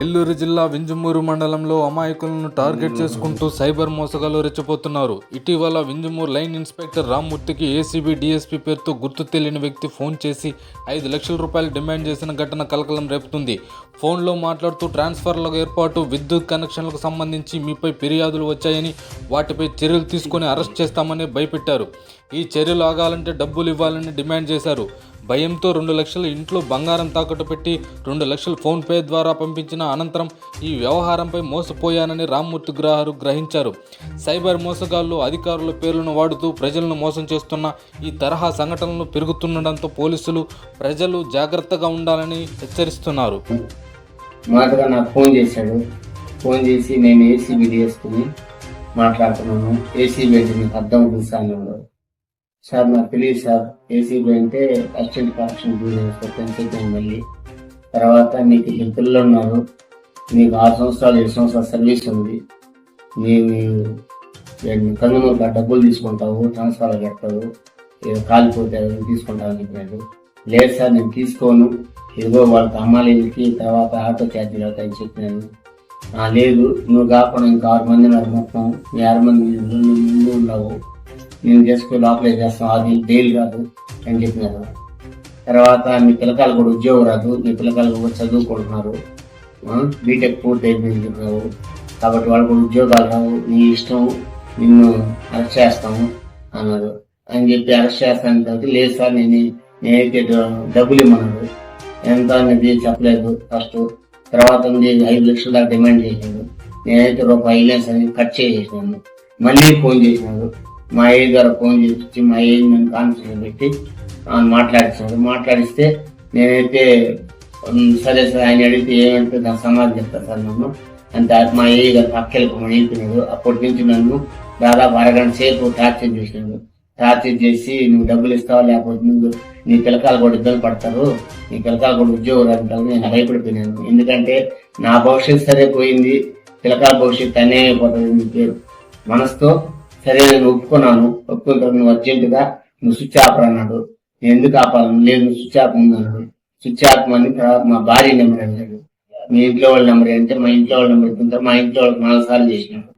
నెల్లూరు జిల్లా వింజమూరు మండలంలో అమాయకులను టార్గెట్ చేసుకుంటూ సైబర్ మోసగాళ్లు రెచ్చిపోతున్నారు. ఇటీవల వింజమూరు లైన్ ఇన్స్పెక్టర్ రామ్మూర్తికి ఏసీబీ డీఎస్పీ పేరుతో గుర్తు తెలియని వ్యక్తి ఫోన్ చేసి 5 లక్షల రూపాయలు డిమాండ్ చేసిన ఘటన కలకలం రేపుతుంది. ఫోన్లో మాట్లాడుతూ ట్రాన్స్ఫర్ల ఏర్పాటు, విద్యుత్ కనెక్షన్లకు సంబంధించి మీపై ఫిర్యాదులు వచ్చాయని, వాటిపై చర్యలు తీసుకొని అరెస్ట్ చేస్తామని భయపెట్టారు. ఈ చర్యలు ఆగాలంటే డబ్బులు ఇవ్వాలని డిమాండ్ చేశారు. భయంతో 2 లక్షలు ఇంట్లో బంగారం తాకట్టు పెట్టి 2 లక్షలు ఫోన్పే ద్వారా పంపించిన అనంతరం ఈ వ్యవహారంపై మోసపోయానని రామ్మూర్తి గ్రహించారు. సైబర్ మోసగాళ్లు అధికారుల పేర్లను వాడుతూ ప్రజలను మోసం చేస్తున్న ఈ తరహా సంఘటనలు పెరుగుతుండటంతో పోలీసులు, ప్రజలు జాగ్రత్తగా ఉండాలని హెచ్చరిస్తున్నారు. మాటగా నాకు ఫోన్ చేసి నేను ఏసీబీ తీసుకుని మాట్లాడుతున్నాను. ఏసీబీ అంటే మీకు అర్థం అవుతుంది సార్, నాకు తెలియదు సార్. ఏసీబీ అంటే అసిస్టెంట్ కరెక్షన్ బ్యూరో చెప్పాను. మళ్ళీ తర్వాత మీకు ఇద్దరు పిల్లలు ఉన్నారు, మీకు 6 సంవత్సరాలు 7 సంవత్సరాల సర్వీస్ ఉంది, మీరు కన్నుమూరు డబ్బులు తీసుకుంటావు, ట్రాన్స్ఫర్ కడతావు, కాలిపోతే తీసుకుంటావు అని చెప్పాడు. లేదు సార్, నేను తీసుకోను, ఇదిగో వాళ్ళకి అమ్మాయిలకి తర్వాత ఆటో ఛార్జీలు అవుతాయని చెప్పినాను. లేదు, నువ్వు కాకుండా ఇంకా 6 మంది ఉన్నారు, మొత్తం మీ 6 మంది ముందు ఉన్నావు, నేను చేసుకుని లోపలే చేస్తాం, అది డైల్ రాదు అని చెప్పినారు. తర్వాత మీ పిల్లకాయలు కూడా ఉద్యోగం రాదు, మీ పిల్లకాయలు కూడా చదువుకుంటున్నారు, బీటెక్ పూర్తి అయిపోయింది చెప్పినావు, కాబట్టి వాళ్ళు కూడా ఉద్యోగాలు రావు, నీ ఇష్టం, నిన్ను అరెస్ట్ చేస్తాము అన్నారు అని చెప్పి అరెస్ట్ చేస్తాను. కాబట్టి లేదు సార్, నేనైతే డబ్బులు ఇమ్మన్నాడు. ఎంత అనేది చెప్పలేదు ఫస్ట్. తర్వాత 5 లక్షల దాకా డిమాండ్ చేశాడు. నేనైతే రూపాయి అని కట్ చేసేసాను. మళ్ళీ ఫోన్ చేసినాడు. మా అయ్య గారు ఫోన్ చేసి మా అయ్య నేను కాన్ఫరెన్స్ పెట్టి మాట్లాడిస్తే నేనైతే సరే సార్, ఆయన అడిగితే ఏమంటే దాని సమాధానం చెప్తాను సార్ నన్ను అంతే. మా అయ్య గారు పక్కకెళ్ళిపోమని చెప్పినాడు. అప్పటి నుంచి నన్ను దాదాపు 1 గంట సేపు టార్చర్ చేసినాడు. టార్చర్ చేసి నువ్వు డబ్బులు ఇస్తావా, లేకపోతే నువ్వు నీ పిల్లకాయలు కూడా ఇబ్బంది పడతారు, నీ పిల్లకాయలు కూడా ఉద్యోగం అంటారు. నేను భయపడిపోయినాను. ఎందుకంటే నా భవిష్యత్తు సరే పోయింది, పిల్లకాయల భవిష్యత్తు అనే అయిపోతుంది. నీ పేరు మనసుతో సరే నేను ఒప్పుకున్నాను. ఒప్పుకున్న తర్వాత నువ్వు అర్జెంటుగా నువ్వు స్విచ్ ఆపర్ అన్నాడు. నేను ఎందుకు ఆపాలను, లేదు నువ్వు స్విచ్ ఆప్ అన్నాడు. స్విచ్ ఆపమని తర్వాత మా భార్య నెంబర్ అన్నాడు. మీ ఇంట్లో వాళ్ళ నెంబర్ అంటే మా ఇంట్లో వాళ్ళ నెంబర్ ఇస్తుంటారు. మా ఇంట్లో వాళ్ళకి 4 సార్లు చేసినాడు.